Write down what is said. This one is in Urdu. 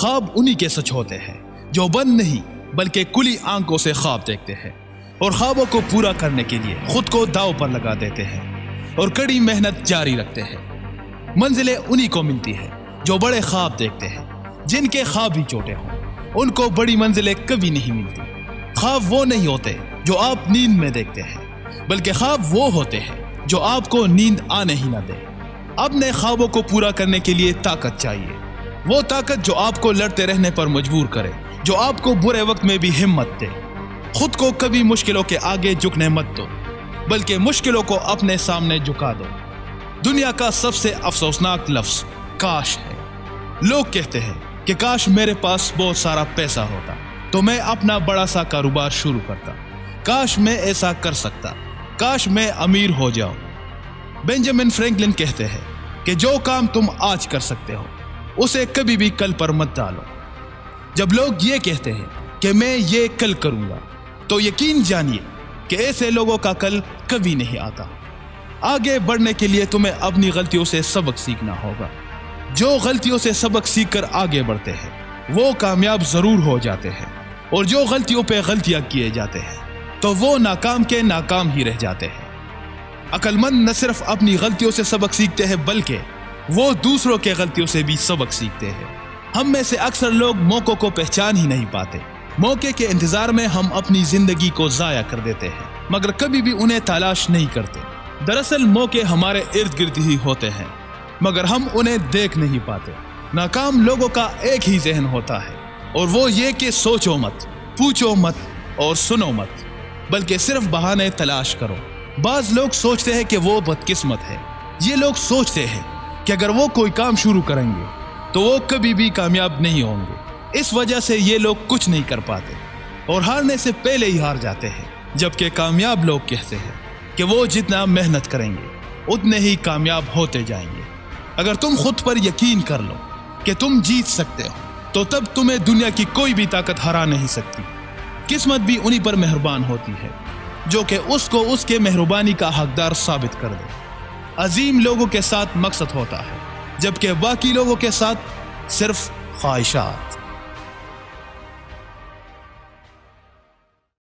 خواب انہی کے سچ ہوتے ہیں جو بند نہیں بلکہ کھلی آنکھوں سے خواب دیکھتے ہیں اور خوابوں کو پورا کرنے کے لیے خود کو داؤ پر لگا دیتے ہیں اور کڑی محنت جاری رکھتے ہیں۔ منزلیں انہی کو ملتی ہیں جو بڑے خواب دیکھتے ہیں۔ جن کے خواب ہی چھوٹے ہوں ان کو بڑی منزلیں کبھی نہیں ملتی۔ خواب وہ نہیں ہوتے جو آپ نیند میں دیکھتے ہیں، بلکہ خواب وہ ہوتے ہیں جو آپ کو نیند آنے ہی نہ دے۔ اپنے خوابوں کو پورا کرنے کے لیے طاقت چاہیے، وہ طاقت جو آپ کو لڑتے رہنے پر مجبور کرے، جو آپ کو برے وقت میں بھی ہمت دے۔ خود کو کبھی مشکلوں کے آگے جھکنے مت دو، بلکہ مشکلوں کو اپنے سامنے جھکا دو۔ دنیا کا سب سے افسوسناک لفظ کاش ہے۔ لوگ کہتے ہیں کہ کاش میرے پاس بہت سارا پیسہ ہوتا تو میں اپنا بڑا سا کاروبار شروع کرتا، کاش میں ایسا کر سکتا، کاش میں امیر ہو جاؤں۔ بینجامن فرینکلن کہتے ہیں کہ جو کام تم آج کر سکتے ہو اسے کبھی بھی کل پر مت ڈالو۔ جب لوگ یہ کہتے ہیں کہ میں یہ کل کروں گا تو یقین جانیے کہ ایسے لوگوں کا کل کبھی نہیں آتا۔ آگے بڑھنے کے لیے تمہیں اپنی غلطیوں سے سبق سیکھنا ہوگا۔ جو غلطیوں سے سبق سیکھ کر آگے بڑھتے ہیں وہ کامیاب ضرور ہو جاتے ہیں، اور جو غلطیوں پہ غلطیاں کیے جاتے ہیں تو وہ ناکام کے ناکام ہی رہ جاتے ہیں۔ عقل مند نہ صرف اپنی غلطیوں سے سبق سیکھتے ہیں بلکہ وہ دوسروں کے غلطیوں سے بھی سبق سیکھتے ہیں۔ ہم میں سے اکثر لوگ موقعوں کو پہچان ہی نہیں پاتے۔ موقع کے انتظار میں ہم اپنی زندگی کو ضائع کر دیتے ہیں مگر کبھی بھی انہیں تلاش نہیں کرتے۔ دراصل موقع ہمارے ارد گرد ہی ہوتے ہیں مگر ہم انہیں دیکھ نہیں پاتے۔ ناکام لوگوں کا ایک ہی ذہن ہوتا ہے اور وہ یہ کہ سوچو مت، پوچھو مت اور سنو مت، بلکہ صرف بہانے تلاش کرو۔ بعض لوگ سوچتے ہیں کہ وہ بدقسمت ہے۔ یہ لوگ سوچتے ہیں کہ اگر وہ کوئی کام شروع کریں گے تو وہ کبھی بھی کامیاب نہیں ہوں گے۔ اس وجہ سے یہ لوگ کچھ نہیں کر پاتے اور ہارنے سے پہلے ہی ہار جاتے ہیں، جبکہ کامیاب لوگ کہتے ہیں کہ وہ جتنا محنت کریں گے اتنے ہی کامیاب ہوتے جائیں گے۔ اگر تم خود پر یقین کر لو کہ تم جیت سکتے ہو تو تب تمہیں دنیا کی کوئی بھی طاقت ہرا نہیں سکتی۔ قسمت بھی انہی پر مہربان ہوتی ہے جو کہ اس کو اس کے مہربانی کا حقدار ثابت کر دے۔ عظیم لوگوں کے ساتھ مقصد ہوتا ہے جبکہ باقی لوگوں کے ساتھ صرف خواہشات۔